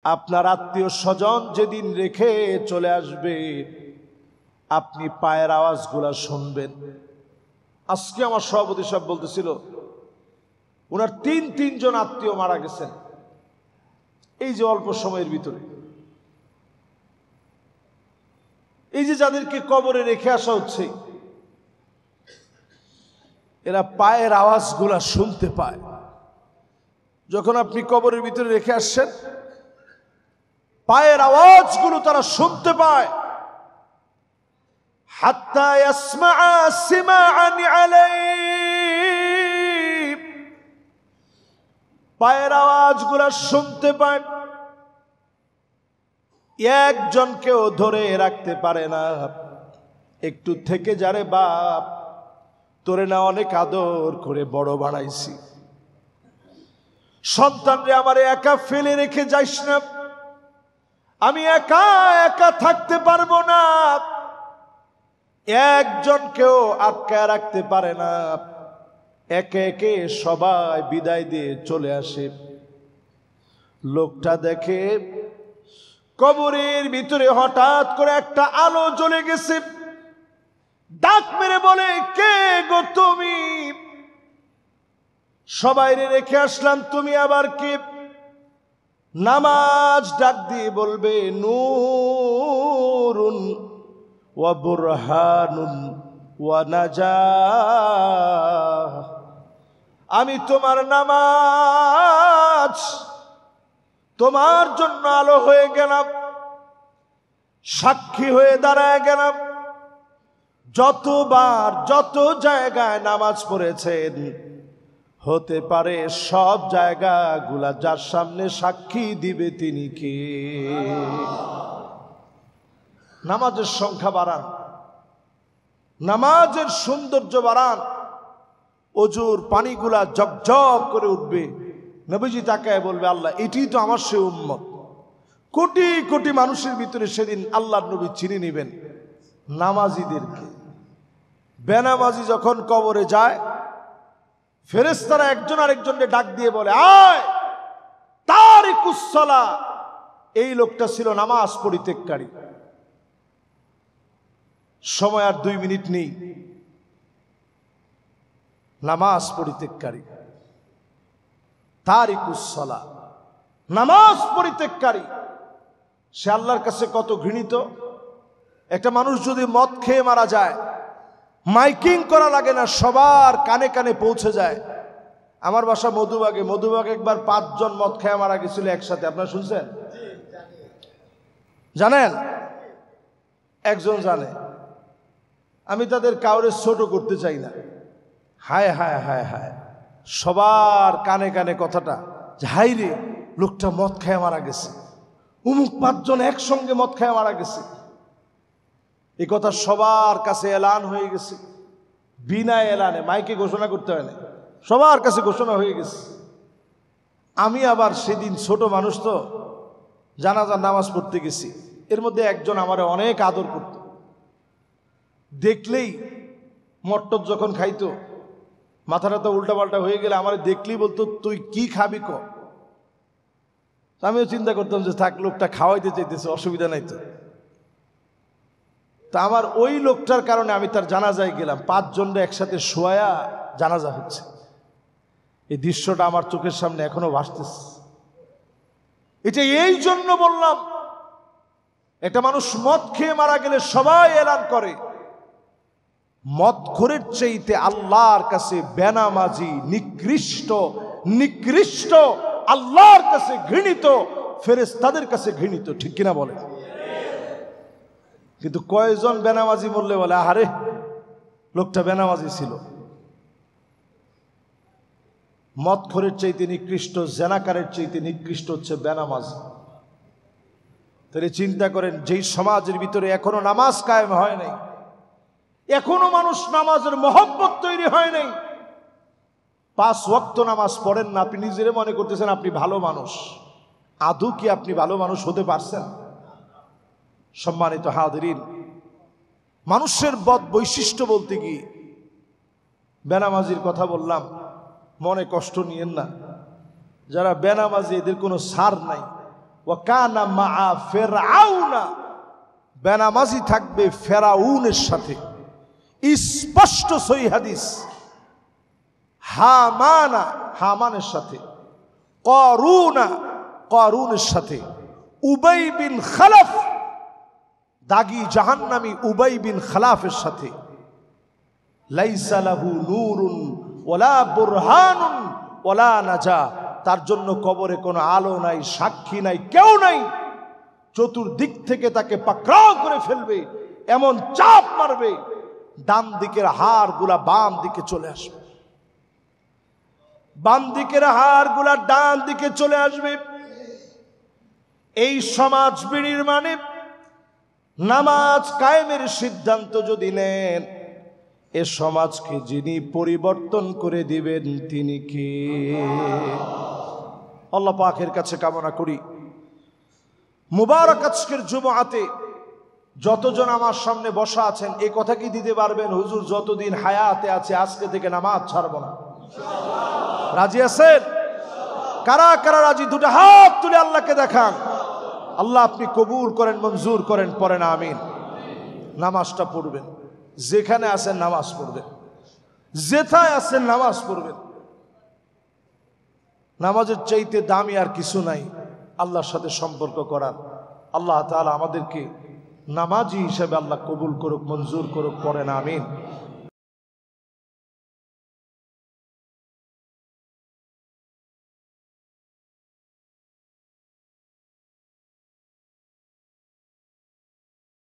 আপনার আত্মীয় স্বজন যেদিন রেখে চলে আসবে আপনি পায়ের আওয়াজগুলা শুনবেন। আজকে আমার সভাপতি সাহেব বলতেছিল ওনার তিনজন আত্মীয় মারা গেছেন এই যে অল্প সময়ের ভিতরে। এই যে যাদেরকে কবরে রেখে আসা হচ্ছে এরা পায়ের আওয়াজগুলা শুনতে পায়। যখন আপনি কবরের ভিতরে রেখে আসছেন পায়ের আওয়াজগুলো তারা শুনতে পায়। হাত্তা ইয়াসমাআ সিমাআন আলাইহি, পায়ের আওয়াজগুলো শুনতে পায়। একজনকেও ধরে রাখতে পারে না। একটু থেকে যারে বাপ, তোরে না অনেক আদর করে বড় বানাইছি, সন্তানরে আমারে একা ফেলে রেখে যাইস না, আমি একা একা থাকতে পারবো না। একজনকেও আটকায় রাখতে পারে না। একে একে সবাই বিদায় দিয়ে চলে আসে। লোকটা দেখে কবরের ভিতরে হঠাৎ করে একটা আলো জ্বলে গেছে। ডাক মেরে বলে, কে গো তুমি? সবাইরে রেখে আসলাম, তুমি আবার কে? নামাজ ডাক দিয়ে বলবে, নূরুন ওয়া বুরহানুন ওয়া নাজাহ, আমি তোমার নামাজ, তোমার জন্য আলো হয়ে গেলাম, সাক্ষী হয়ে দাঁড়ায় গেলাম। যতবার যত জায়গায় নামাজ পড়েছেন, হতে পারে সব জায়গাগুলা যার সামনে সাক্ষী দিবে তিনি কে। নামাজের সংখ্যা বাড়ান, নামাজের সৌন্দর্য বাড়ান, অজুর পানিগুলা জগজগ করে উঠবে। নবীজি তাকায় বলবে, আল্লাহ এটি তো আমার সে উম্মত। কোটি কোটি মানুষের ভিতরে সেদিন আল্লাহর নবী চিনে নেবেন নামাজিদেরকে। বেনামাজি যখন কবরে যায়, ফেরেশতারা একজন আরেকজনকে ডাক দিয়ে বলে, আয় তারিকুস সালাহ, এই লোকটা ছিল নামাজ পরিত্যাগকারী। সময় আর 2 মিনিট নেই। নামাজ পরিত্যাগকারী, তারিকুস সালাহ, নামাজ পরিত্যাগকারী, সে আল্লাহর কাছে কত ঘৃণিত। একটা মানুষ যদি মদ খেয়ে মারা যায়, মাইকিং করা লাগে না, সবার কানে কানে পৌঁছে যায়। আমার বাসা মধুবাগে, মধুবাগে একবার 5 জন মদ খেয়ে মারা গেছিল একসাথে। আপনারা শুনছেন? জানেন? একজন জানে। আমি তাদের কাউরে ছোট করতে চাই না। হায় হায় হায় হায়, সবার কানে কানে কথাটা, হাই রে লোকটা মদ খেয়ে মারা গেছে, অমুক 5 জন একসঙ্গে মদ খেয়ে মারা গেছে। এই কথা সবার কাছে এলান হয়ে গেছে। বিনা এলানে, মাইকে ঘোষণা করতে হয় না, সবার কাছে ঘোষণা হয়ে গেছে। আমি আবার সেদিন ছোট মানুষ তো, জানাজার নামাজ পড়তে গেছি। এর মধ্যে একজন আমারে অনেক আদর করত। দেখলেই মট্টর যখন খাইতো, মাথাটা তো উল্টাপাল্টা হয়ে গেলে আমার দেখলেই বলতো, তুই কি খাবি ক? আমিও চিন্তা করতাম যে থাক, লোকটা খাওয়াইতে চাইতেছে, অসুবিধা নাই তো। তা আমার ওই লোকটার কারণে আমি তার জানাজায় গেলাম। 5 জনরা একসাথে শোয়া জানাজা হচ্ছে। এই দৃশ্যটা আমার চোখের সামনে এখনো ভাসতেছে। এটা এই জন্য বললাম, একটা মানুষ মদ খেয়ে মারা গেলে সবাই এলান করে। মদখোরের চাইতে আল্লাহর কাছে বেনামাজি নিকৃষ্ট, নিকৃষ্ট, আল্লাহর কাছে ঘৃণিত, ফেরেশতাদের কাছে ঘৃণিত। ঠিক কিনা বলে? কিন্তু কয়জন বেনামাজি বললে বলে, আহারে লোকটা বেনামাজি ছিল। মদখোরের চাইতে নিকৃষ্ট, জেনাকারের চাইতে নিকৃষ্ট হচ্ছে বেনামাজি। তাহলে চিন্তা করেন, যেই সমাজের ভিতরে এখনো নামাজ কায়েম হয় নাই, এখনো মানুষ নামাজের মহব্বত তৈরি হয় নাই, 5 ওয়াক্ত নামাজ পড়েন না, আপনি নিজেরে মনে করতেছেন আপনি ভালো মানুষ। আদৌ কি আপনি ভালো মানুষ হতে পারছেন? সম্মানিত হাজিরিন, মানুষের বদ বৈশিষ্ট্য বলতে কি বেনামাজির কথা বললাম, মনে কষ্ট নিয়েন না। যারা বেনামাজি এদের কোনো সার নাই, ওয়া কানা মা ফিরআউনা, বেনামাজি থাকবে ফেরাউনের সাথে। স্পষ্ট সহিহ হাদিস। হামানা, হামানের সাথে। করুনা, করুনের সাথে। উবাই বিন খালাফ, দাগি জাহান্নামী উবাই বিন খালাফের সাথে। লাইসা লাহু নূরুন ওয়ালা বুরহানুন ওয়ালা নাজা, তার জন্য কবরে কোনো আলো নাই, সাক্ষী নাই, কেউ নাই। চতুর্দিক থেকে তাকে পাকড়াও করে ফেলবে, এমন চাপ মারবে ডান দিকের হাড়গুলা বাম দিকে চলে আসবে, বাম দিকের হাড়গুলা ডান দিকে চলে আসবে। এই সমাজ বিনির্মাণে নামাজ কায়েমের সিদ্ধান্ত যদি নেন, এ সমাজকে যিনি পরিবর্তন করে দিবেন তিনি কে? আল্লাহ পাকের কাছে কামনা করি মুবারক আজকের জুমআতে যতজন আমার সামনে বসা আছেন এই কথা কি দিতে পারবেন, হুজুর যতদিন হায়াতে আছে আজকে থেকে নামাজ ছাড়ব না? রাজি আছেন? কারা কারা রাজি? দুটো হাত তুলে আল্লাহকে দেখান। আল্লাহ আপনি কবুল করেন, মঞ্জুর করেন, পড়েন আমিন। নামাজটা পড়বেন, যেখানে আছেন নামাজ পড়বেন, যেথায় আছেন নামাজ পড়বেন। নামাজের চাইতে দামি আর কিছু নাই আল্লাহর সাথে সম্পর্ক করার। আল্লাহ তাআলা আমাদেরকে নামাজি হিসেবে আল্লাহ কবুল করুক, মঞ্জুর করুক, পড়েন আমিন।